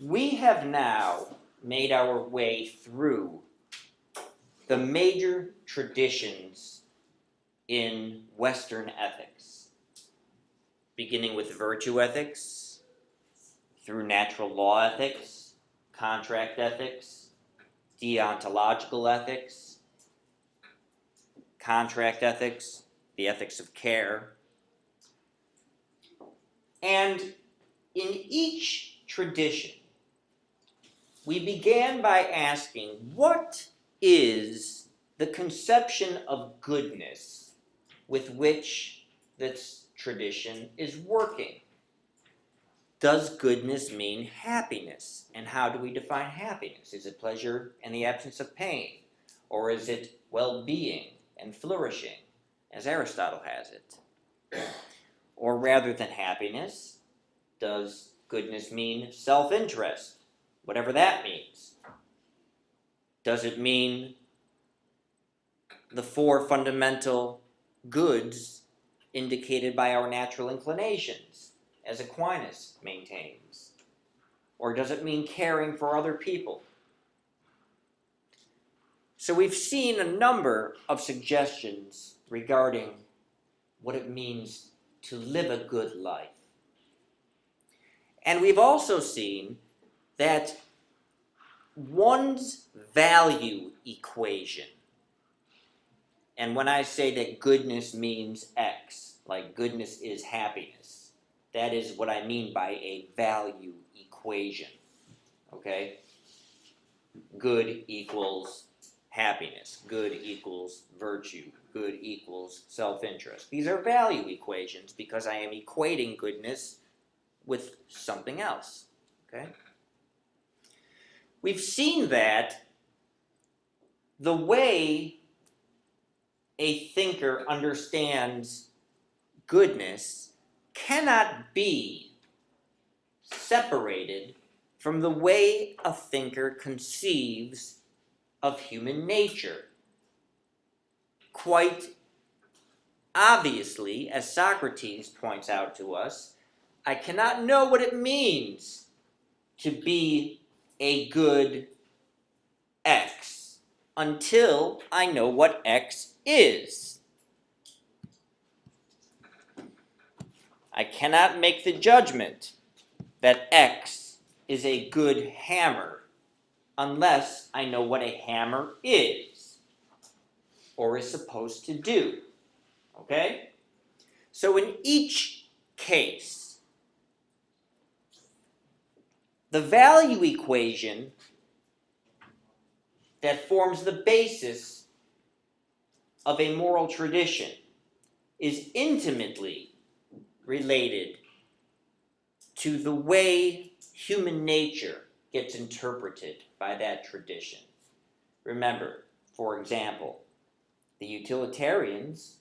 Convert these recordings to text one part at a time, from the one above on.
We have now made our way through the major traditions in Western ethics, beginning with virtue ethics, through natural law ethics, contract ethics, deontological ethics, contract ethics, the ethics of care. And in each tradition, we began by asking, what is the conception of goodness with which this tradition is working? Does goodness mean happiness? And how do we define happiness? Is it pleasure and the absence of pain? Or is it well-being and flourishing, as Aristotle has it? Or rather than happiness, does goodness mean self-interest? Whatever that means. Does it mean the four fundamental goods indicated by our natural inclinations, as Aquinas maintains? Or does it mean caring for other people? So we've seen a number of suggestions regarding what it means to live a good life. And we've also seen that one's value equation, and when I say that goodness means X, like goodness is happiness, that is what I mean by a value equation, okay? Good equals happiness, good equals virtue, good equals self-interest. These are value equations because I am equating goodness with something else, okay? We've seen that the way a thinker understands goodness cannot be separated from the way a thinker conceives of human nature. Quite obviously, as Socrates points out to us, I cannot know what it means to be a good X until I know what X is. I cannot make the judgment that X is a good hammer unless I know what a hammer is or is supposed to do. Okay? So in each case, the value equation that forms the basis of a moral tradition is intimately related to the way human nature gets interpreted by that tradition. Remember, for example, the utilitarians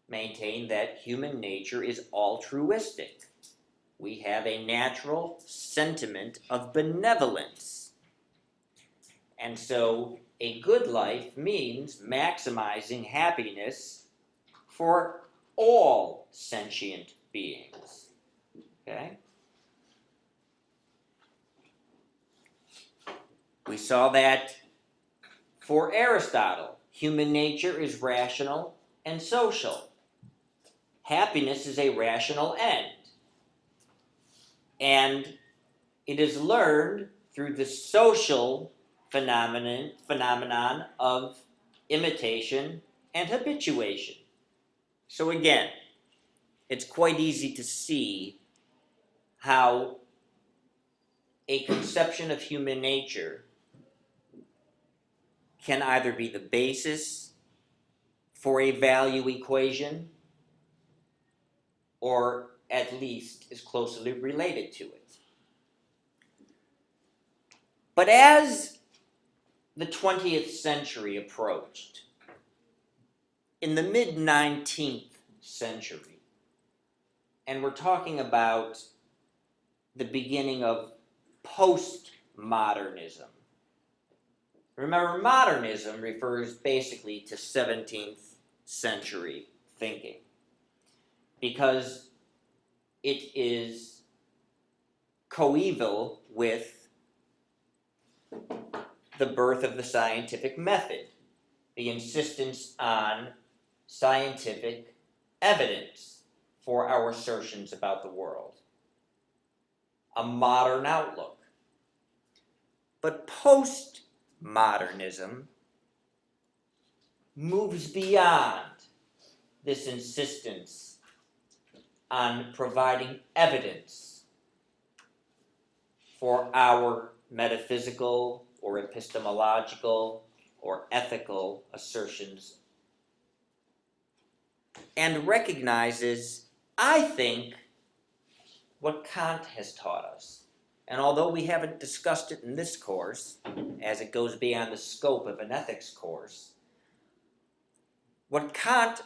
maintain that human nature is altruistic. We have a natural sentiment of benevolence. And so a good life means maximizing happiness for all sentient beings. Okay? We saw that for Aristotle, human nature is rational and social. Happiness is a rational end. And it is learned through the social phenomenon of imitation and habituation. So again, it's quite easy to see how a conception of human nature can either be the basis for a value equation or at least is closely related to it. But as the 20th century approached, in the mid-19th century, and we're talking about the beginning of postmodernism. Remember, modernism refers basically to 17th century thinking because it is coeval with the birth of the scientific method, the insistence on scientific evidence for our assertions about the world, a modern outlook. But postmodernism moves beyond this insistence on providing evidence for our metaphysical or epistemological or ethical assertions, and recognizes, I think, what Kant has taught us. And although we haven't discussed it in this course, as it goes beyond the scope of an ethics course, what Kant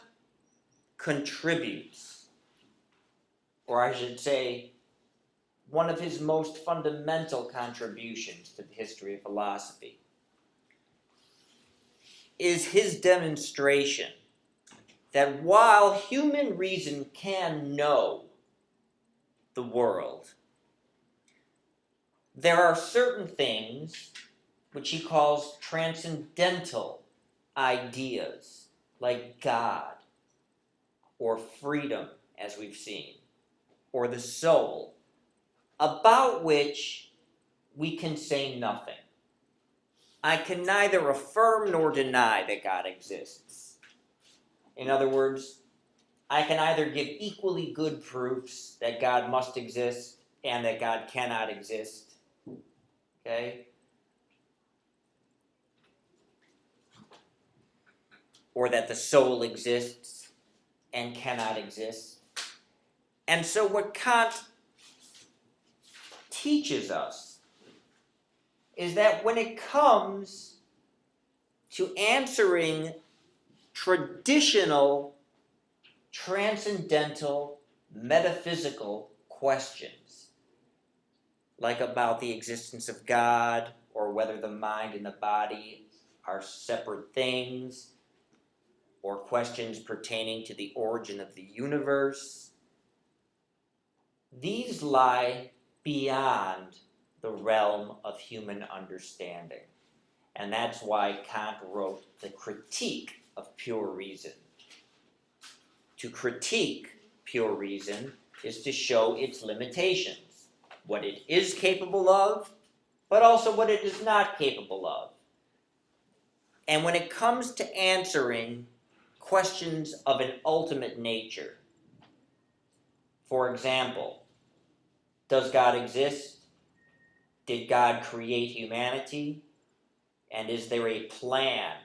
contributes, or I should say, one of his most fundamental contributions to the history of philosophy, is his demonstration that while human reason can know the world, there are certain things which he calls transcendental ideas, like God, or freedom, as we've seen, or the soul, about which we can say nothing. I can neither affirm nor deny that God exists. In other words, I can either give equally good proofs that God must exist and that God cannot exist. Okay? Or that the soul exists and cannot exist. And so what Kant teaches us is that when it comes to answering traditional, transcendental, metaphysical questions, like about the existence of God, or whether the mind and the body are separate things, or questions pertaining to the origin of the universe, these lie beyond the realm of human understanding. And that's why Kant wrote the Critique of Pure Reason. To critique pure reason is to show its limitations, what it is capable of, but also what it is not capable of. And when it comes to answering questions of an ultimate nature, for example, does God exist? Did God create humanity? And is there a plan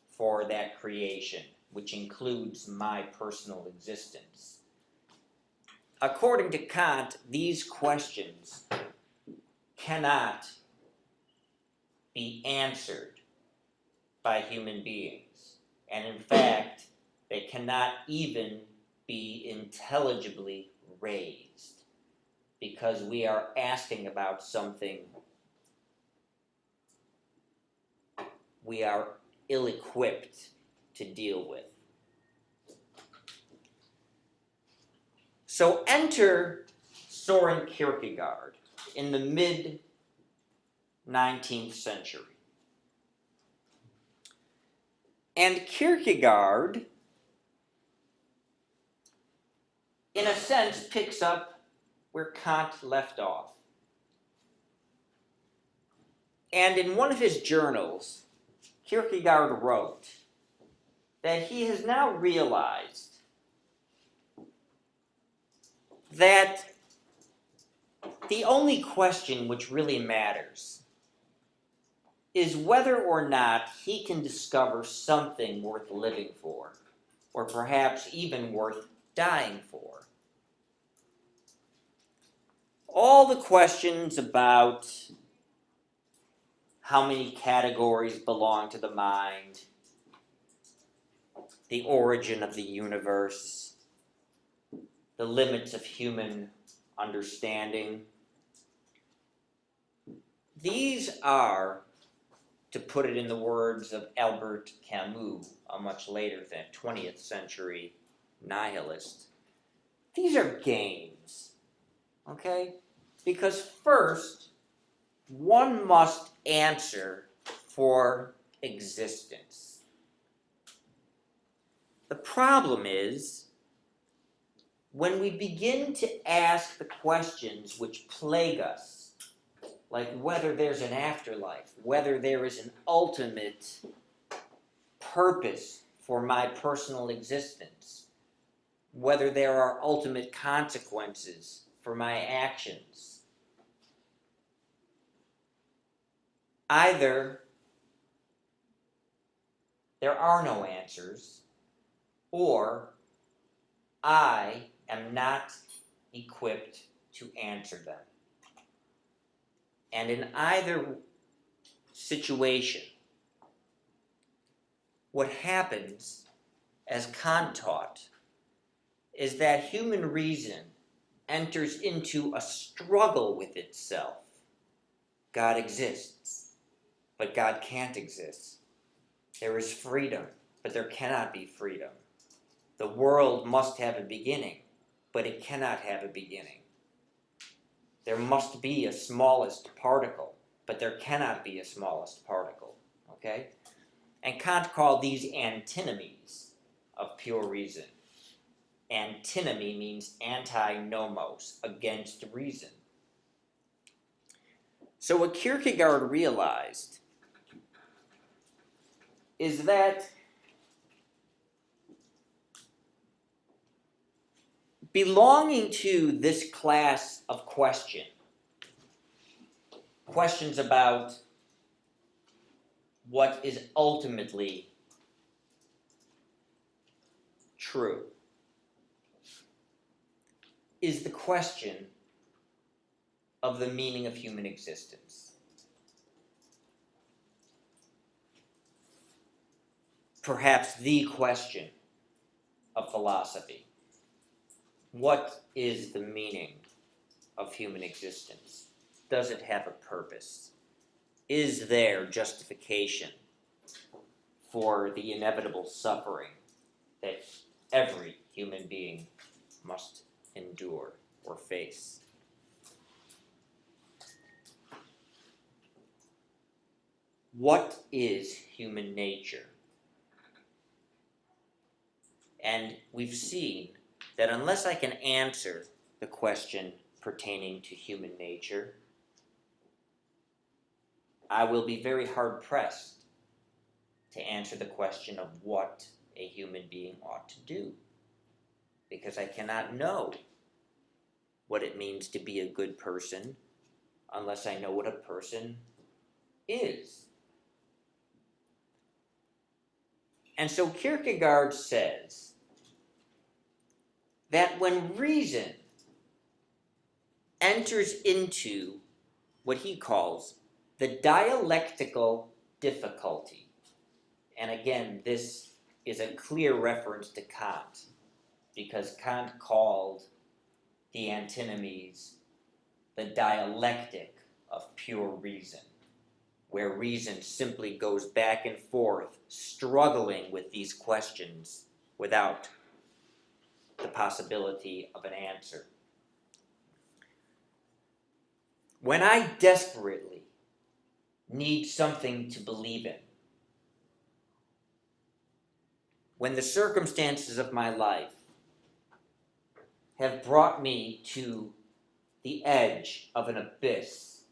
for that creation, which includes my personal existence? According to Kant, these questions cannot be answered by human beings. And in fact, they cannot even be intelligibly raised, because we are asking about something we are ill-equipped to deal with. So enter Soren Kierkegaard in the mid-19th century. And Kierkegaard, in a sense, picks up where Kant left off. And in one of his journals, Kierkegaard wrote that he has now realized that the only question which really matters is whether or not he can discover something worth living for, or perhaps even worth dying for. All the questions about how many categories belong to the mind, the origin of the universe, the limits of human understanding, these are, to put it in the words of Albert Camus, a much later than 20th century nihilist, these are games, okay? Because first, one must answer for existence. The problem is, when we begin to ask the questions which plague us, like whether there's an afterlife, whether there is an ultimate purpose for my personal existence, whether there are ultimate consequences for my actions, either there are no answers, or I am not equipped to answer them. And in either situation, what happens, as Kant taught, is that human reason enters into a struggle with itself. God exists, but God can't exist. There is freedom, but there cannot be freedom. The world must have a beginning, but it cannot have a beginning. There must be a smallest particle, but there cannot be a smallest particle. Okay? And Kant called these antinomies of pure reason. Antinomy means anti-nomos, against reason. So what Kierkegaard realized is that belonging to this class of questions about what is ultimately true, is the question of the meaning of human existence. Perhaps the question of philosophy. What is the meaning of human existence? Does it have a purpose? Is there justification for the inevitable suffering that every human being must endure or face? What is human nature? And we've seen that unless I can answer the question pertaining to human nature, I will be very hard-pressed to answer the question of what a human being ought to do, because I cannot know what it means to be a good person unless I know what a person is. And so Kierkegaard says that when reason enters into what he calls the dialectical difficulty, and again, this is a clear reference to Kant, because Kant called the antinomies the dialectic of pure reason, where reason simply goes back and forth, struggling with these questions without the possibility of an answer. When I desperately need something to believe in, when the circumstances of my life have brought me to the edge of an abyss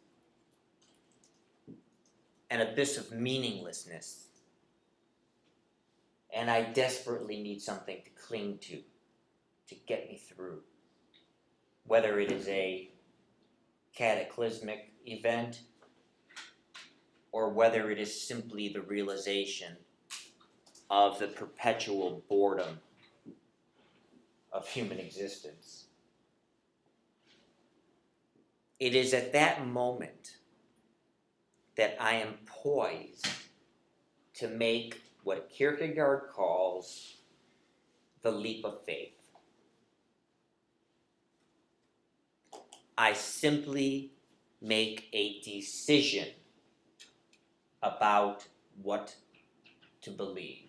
of meaninglessness, and I desperately need something to cling to get me through, whether it is a cataclysmic event or whether it is simply the realization of the perpetual boredom of human existence. It is at that moment that I am poised to make what Kierkegaard calls the leap of faith. I simply make a decision about what to believe.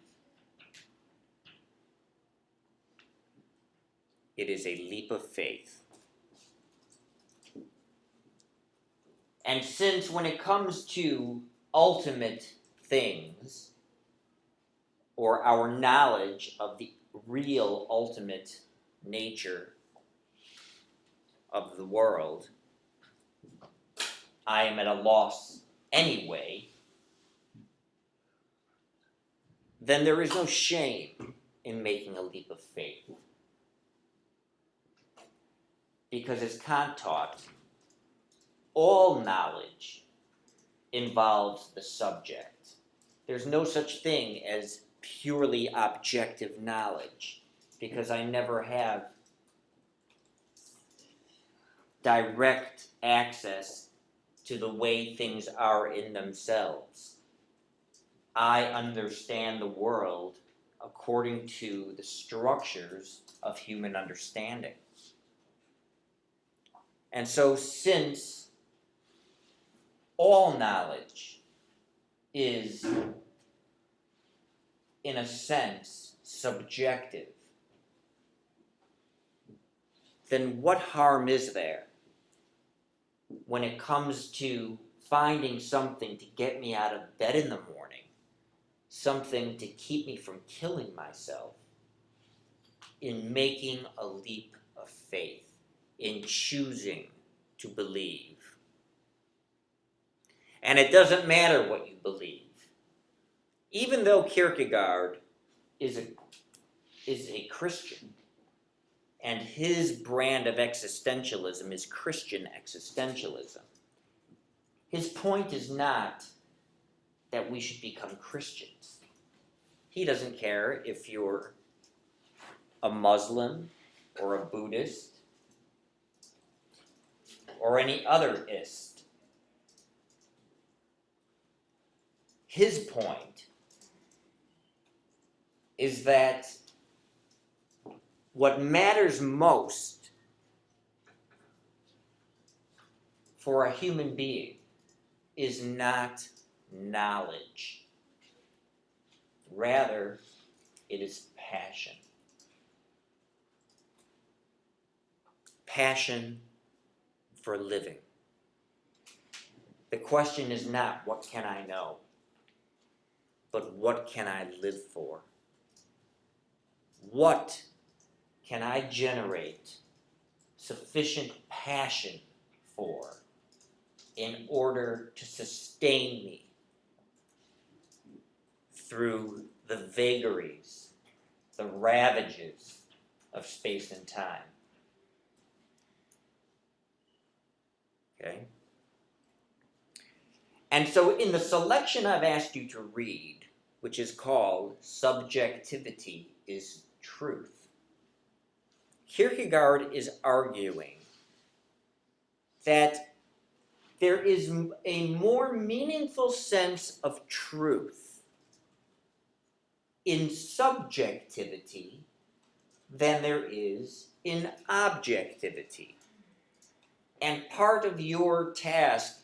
It is a leap of faith. And since when it comes to ultimate things, or our knowledge of the real ultimate nature of the world, I am at a loss anyway, then there is no shame in making a leap of faith. Because as Kant taught, all knowledge involves the subject. There's no such thing as purely objective knowledge, because I never have direct access to the way things are in themselves. I understand the world according to the structures of human understanding. And so, since all knowledge is, in a sense, subjective, then what harm is there when it comes to finding something to get me out of bed in the morning, something to keep me from killing myself, in making a leap of faith, in choosing to believe? And it doesn't matter what you believe. Even though Kierkegaard is a Christian, and his brand of existentialism is Christian existentialism, his point is not that we should become Christians. He doesn't care if you're a Muslim or a Buddhist or any other ist. His point is that what matters most for a human being is not knowledge. Rather, it is passion. Passion for living. The question is not, what can I know? But what can I live for? What can I generate sufficient passion for in order to sustain me through the vagaries, the ravages of space and time? Okay? And so in the selection I've asked you to read, which is called Subjectivity Is Truth, Kierkegaard is arguing that there is a more meaningful sense of truth in subjectivity than there is in objectivity. And part of your task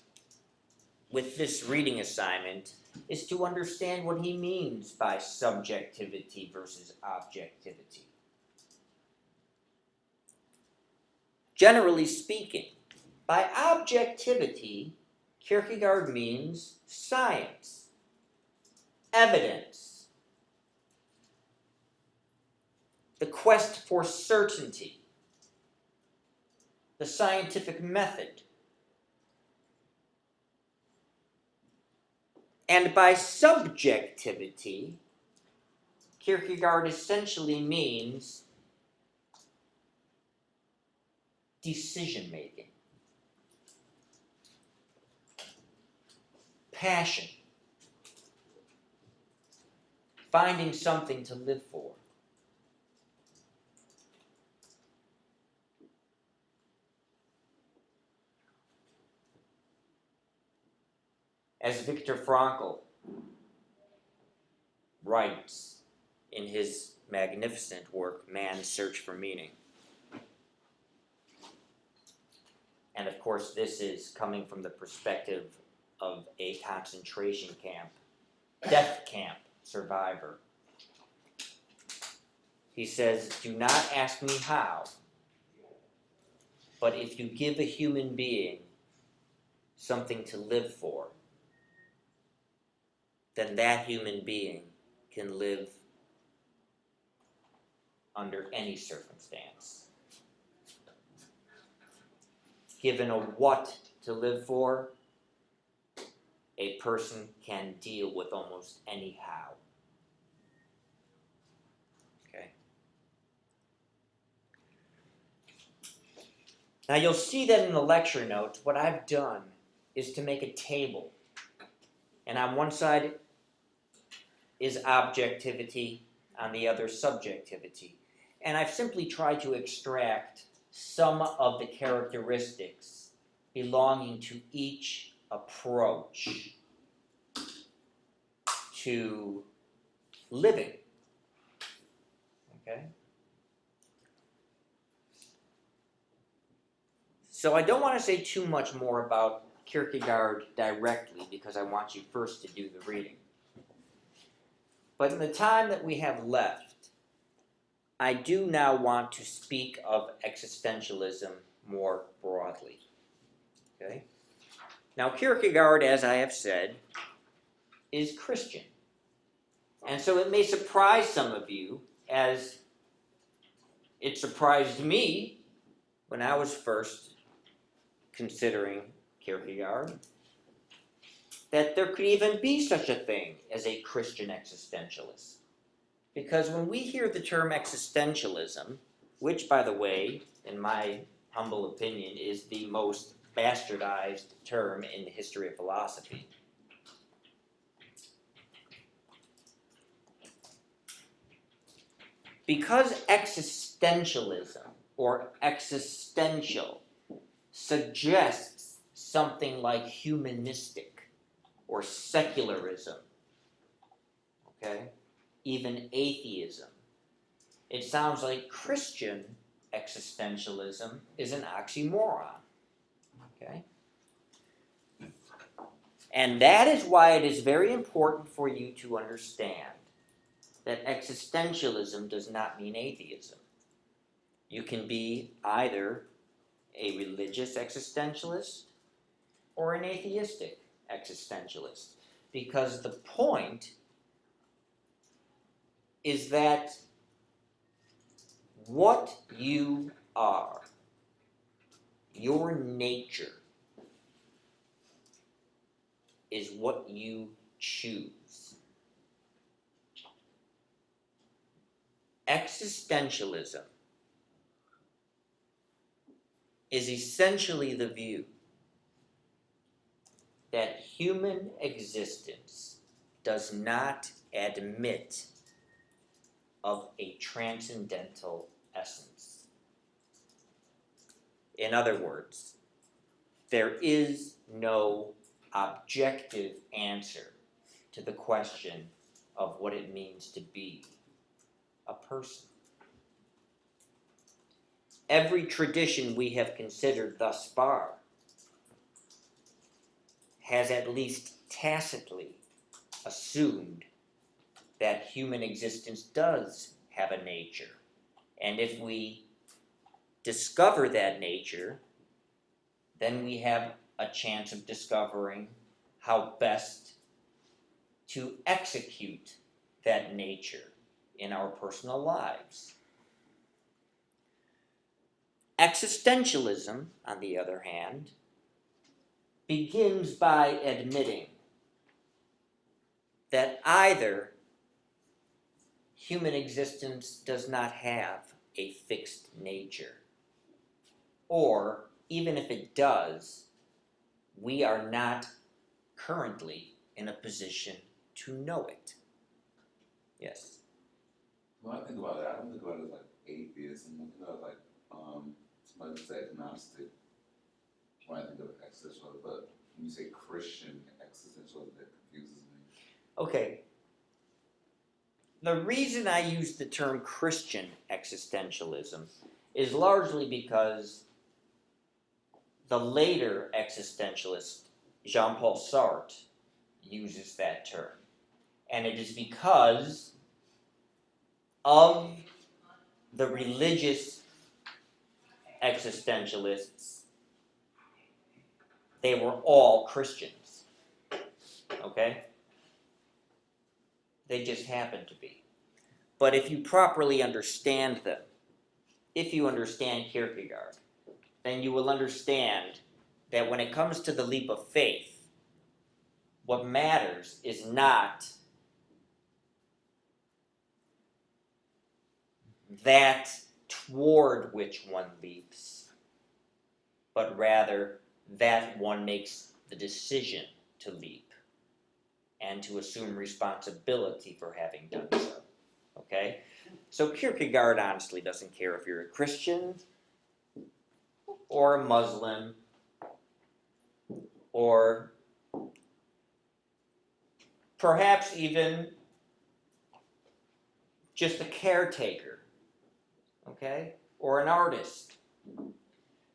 with this reading assignment is to understand what he means by subjectivity versus objectivity. Generally speaking, by objectivity, Kierkegaard means science, evidence, the quest for certainty, the scientific method. And by subjectivity, Kierkegaard essentially means decision-making, passion, finding something to live for. As Viktor Frankl writes in his magnificent work, Man's Search for Meaning. And of course, this is coming from the perspective of a concentration camp, death camp survivor. He says, "Do not ask me how, but if you give a human being something to live for, then that human being can live under any circumstance. Given a what to live for, a person can deal with almost any how. Okay? Now you'll see that in the lecture notes, what I've done is to make a table. And on one side is objectivity, on the other subjectivity. And I've simply tried to extract some of the characteristics belonging to each approach to living. Okay? So I don't want to say too much more about Kierkegaard directly because I want you first to do the reading. But in the time that we have left, I do now want to speak of existentialism more broadly. Okay? Now Kierkegaard, as I have said, is Christian. And so it may surprise some of you, as it surprised me when I was first considering Kierkegaard, that there could even be such a thing as a Christian existentialist. Because when we hear the term existentialism, which, by the way, in my humble opinion, is the most bastardized term in the history of philosophy, because existentialism or existential suggests something like humanistic or secularism, okay, even atheism, it sounds like Christian existentialism is an oxymoron, okay? And that is why it is very important for you to understand that existentialism does not mean atheism. You can be either a religious existentialist or an atheistic existentialist, because the point is that what you are, your nature, is what you choose. Existentialism is essentially the view that human existence does not admit of a transcendental essence. In other words, there is no objective answer to the question of what it means to be a person. Every tradition we have considered thus far has at least tacitly assumed that human existence does have a nature. And if we discover that nature, then we have a chance of discovering how best to execute that nature in our personal lives. Existentialism, on the other hand, begins by admitting that either human existence does not have a fixed nature, or even if it does, we are not currently in a position to know it. Yes? When I think about it, I don't think about it as like atheism. I think about it like somebody that's agnostic when I think of existentialism, but when you say Christian existentialism, that confuses me. Okay. The reason I use the term Christian existentialism is largely because the later existentialist, Jean-Paul Sartre, uses that term. And it is because of the religious existentialists they were all Christians. Okay? They just happened to be. But if you properly understand them, if you understand Kierkegaard, then you will understand that when it comes to the leap of faith, what matters is not that toward which one leaps, but rather that one makes the decision to leap and to assume responsibility for having done so. Okay? So Kierkegaard honestly doesn't care if you're a Christian or a Muslim or perhaps even just a caretaker, okay? Or an artist.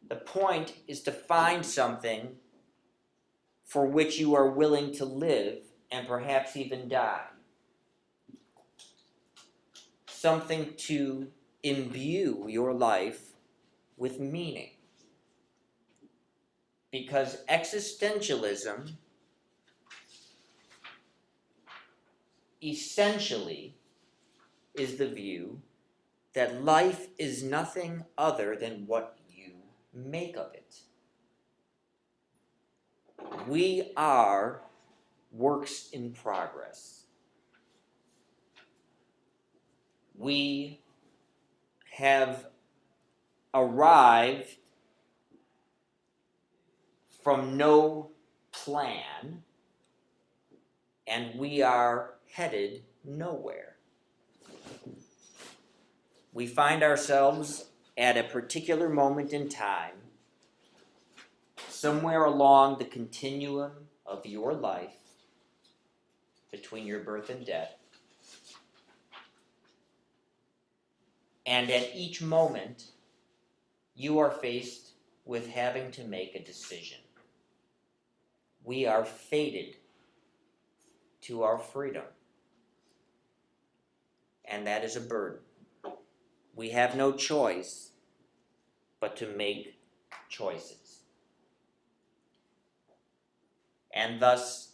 The point is to find something for which you are willing to live and perhaps even die. Something to imbue your life with meaning. Because existentialism essentially is the view that life is nothing other than what you make of it. We are works in progress. We have arrived from no plan, and we are headed nowhere. We find ourselves at a particular moment in time, somewhere along the continuum of your life, between your birth and death, and at each moment, you are faced with having to make a decision. We are fated to our freedom, and that is a burden. We have no choice but to make choices. And thus,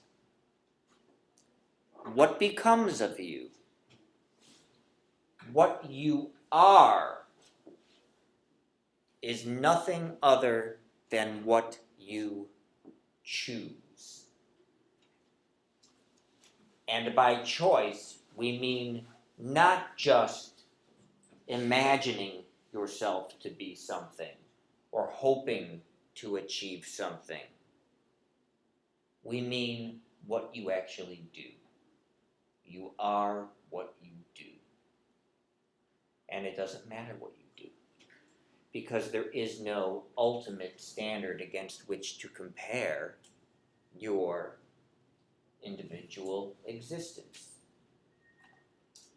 what becomes of you, what you are, is nothing other than what you choose. And by choice, we mean not just imagining yourself to be something or hoping to achieve something. We mean what you actually do. You are what you do. And it doesn't matter what you do, because there is no ultimate standard against which to compare your individual existence.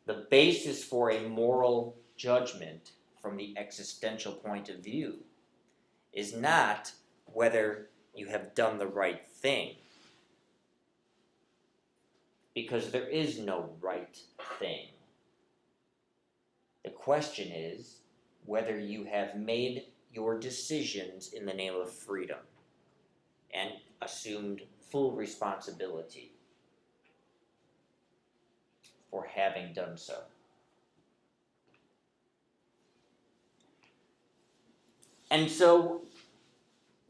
The basis for a moral judgment from the existential point of view is not whether you have done the right thing, because there is no right thing. The question is whether you have made your decisions in the name of freedom and assumed full responsibility for having done so. And so,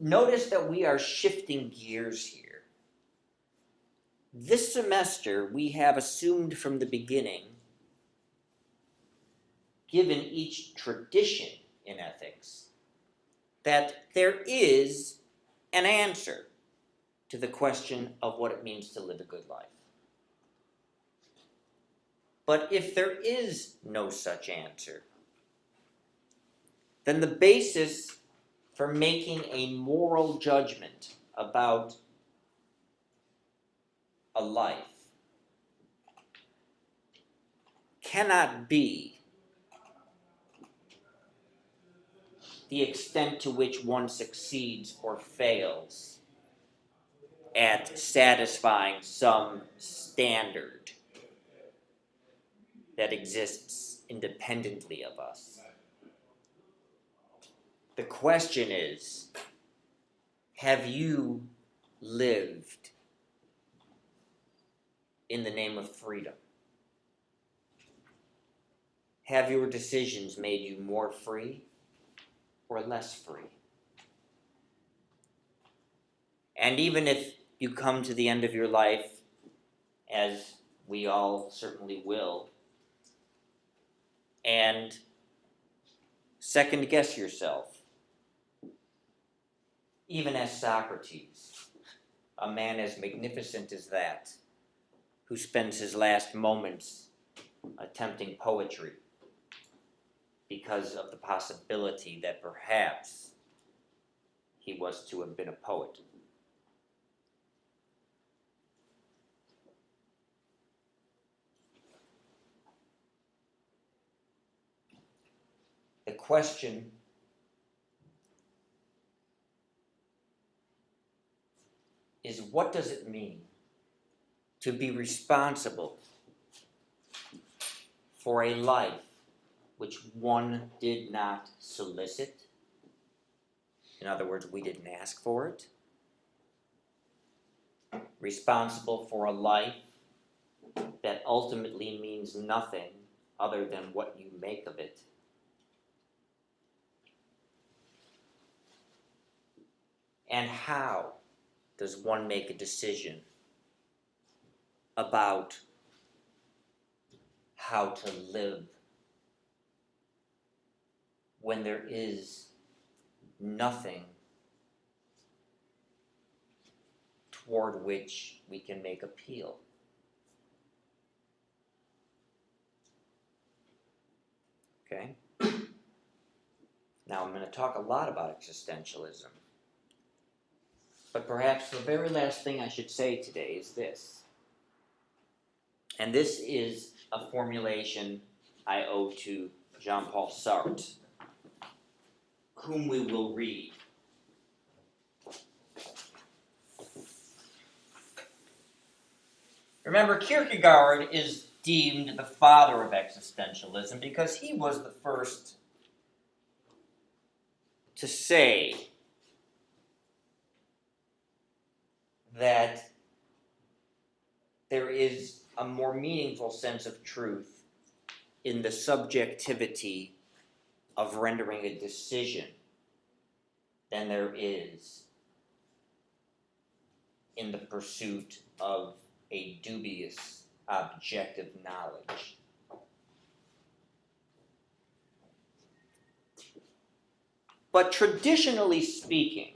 notice that we are shifting gears here. This semester, we have assumed from the beginning, given each tradition in ethics, that there is an answer to the question of what it means to live a good life. But if there is no such answer, then the basis for making a moral judgment about a life cannot be the extent to which one succeeds or fails at satisfying some standard that exists independently of us. The question is, have you lived in the name of freedom? Have your decisions made you more free or less free? And even if you come to the end of your life, as we all certainly will, and second guess yourself, even as Socrates, a man as magnificent as that, who spends his last moments attempting poetry because of the possibility that perhaps he was to have been a poet. The question is, what does it mean to be responsible for a life which one did not solicit? In other words, we didn't ask for it. Responsible for a life that ultimately means nothing other than what you make of it. And how does one make a decision about how to live when there is nothing toward which we can make appeal? Okay? Now I'm going to talk a lot about existentialism. But perhaps the very last thing I should say today is this. And this is a formulation I owe to Jean-Paul Sartre, whom we will read. Remember, Kierkegaard is deemed the father of existentialism because he was the first to say that there is a more meaningful sense of truth in the subjectivity of rendering a decision than there is in the pursuit of a dubious objective knowledge. But traditionally speaking,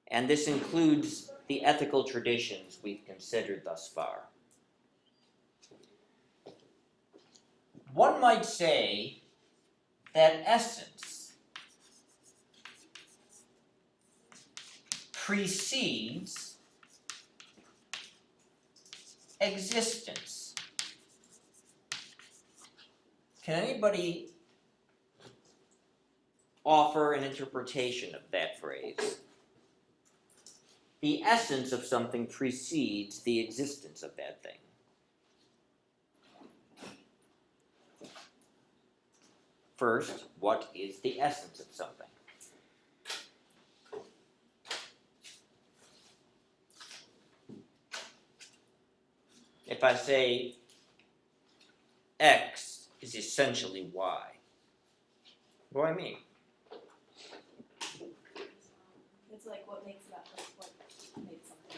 and this includes the ethical traditions we've considered thus far, one might say that essence precedes existence. Can anybody offer an interpretation of that phrase? The essence of something precedes the existence of that thing. First, what is the essence of something? If I say X is essentially Y, what do I mean? It's like what makes that what makes something.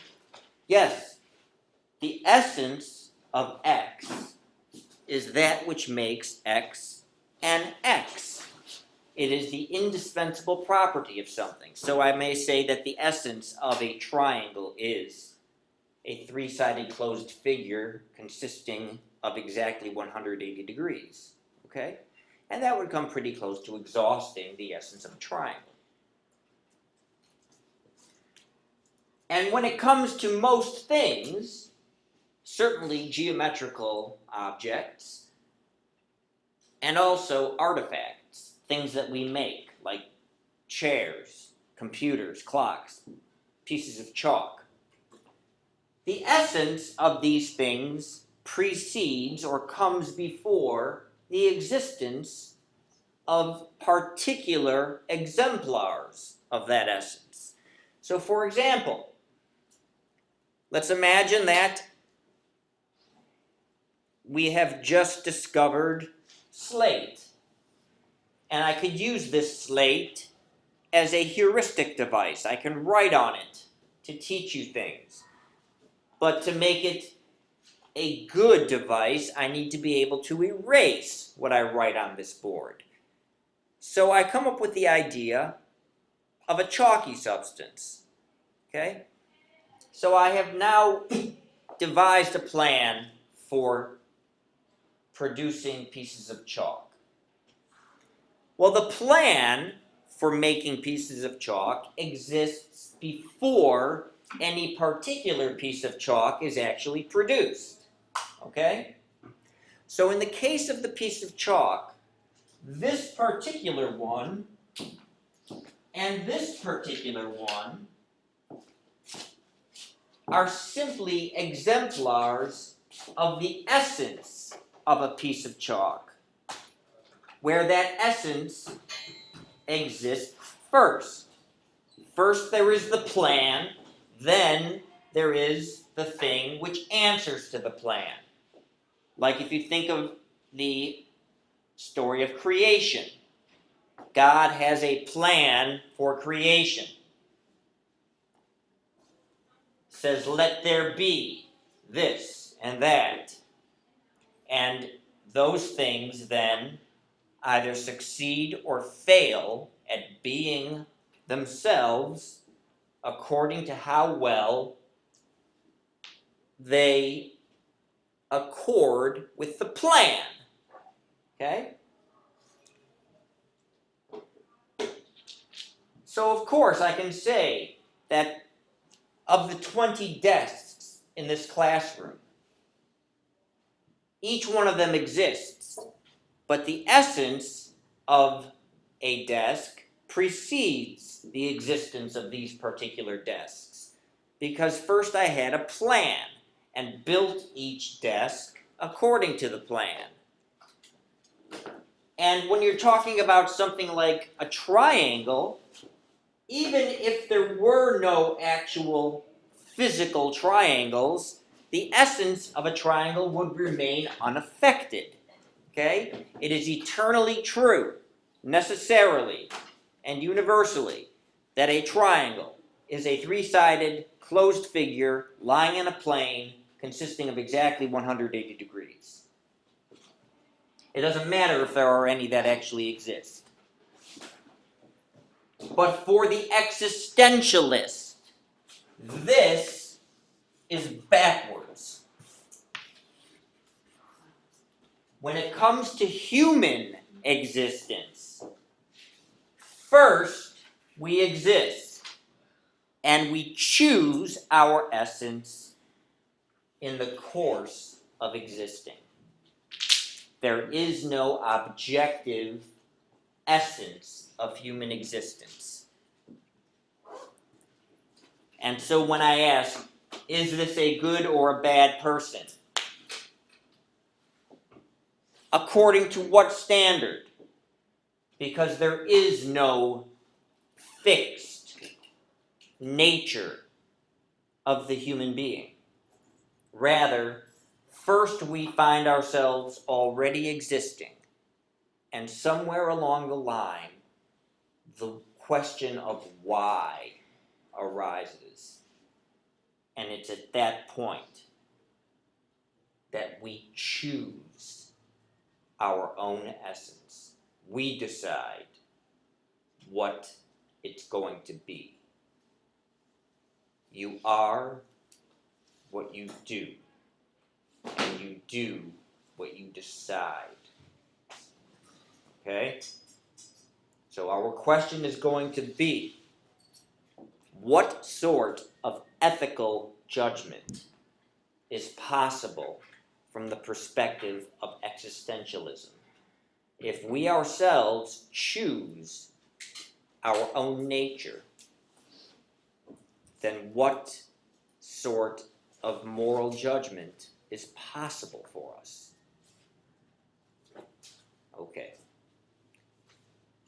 Yes, the essence of X is that which makes X an X. It is the indispensable property of something. So I may say that the essence of a triangle is a three-sided closed figure consisting of exactly 180 degrees. Okay? And that would come pretty close to exhausting the essence of a triangle. And when it comes to most things, certainly geometrical objects, and also artifacts, things that we make, like chairs, computers, clocks, pieces of chalk. The essence of these things precedes or comes before the existence of particular exemplars of that essence. So, for example, let's imagine that we have just discovered slate, and I could use this slate as a heuristic device. I can write on it to teach you things. But to make it a good device, I need to be able to erase what I write on this board. So I come up with the idea of a chalky substance. Okay? So I have now devised a plan for producing pieces of chalk. Well, the plan for making pieces of chalk exists before any particular piece of chalk is actually produced. Okay? So in the case of the piece of chalk, this particular one and this particular one are simply exemplars of the essence of a piece of chalk, where that essence exists first. First there is the plan, then there is the thing which answers to the plan. Like if you think of the story of creation, God has a plan for creation. Says, let there be this and that. And those things then either succeed or fail at being themselves according to how well they accord with the plan. Okay? So of course I can say that of the 20 desks in this classroom, each one of them exists, but the essence of a desk precedes the existence of these particular desks. Because first I had a plan and built each desk according to the plan. And when you're talking about something like a triangle, even if there were no actual physical triangles, the essence of a triangle would remain unaffected. Okay? It is eternally true, necessarily and universally, that a triangle is a three-sided closed figure lying in a plane consisting of exactly 180 degrees. It doesn't matter if there are any that actually exist. But for the existentialist, this is backwards. When it comes to human existence, first we exist, and we choose our essence in the course of existing. There is no objective essence of human existence. And so when I ask, is this a good or a bad person? According to what standard? Because there is no fixed nature of the human being. Rather, first we find ourselves already existing, and somewhere along the line, the question of why arises. And it's at that point that we choose our own essence. We decide what it's going to be. You are what you do, and you do what you decide. Okay? So our question is going to be, what sort of ethical judgment is possible from the perspective of existentialism? If we ourselves choose our own nature, then what sort of moral judgment is possible for us? Okay.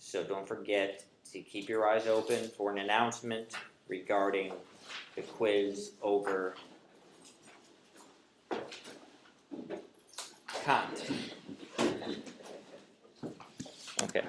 So don't forget to keep your eyes open for an announcement regarding the quiz over Kant. Okay.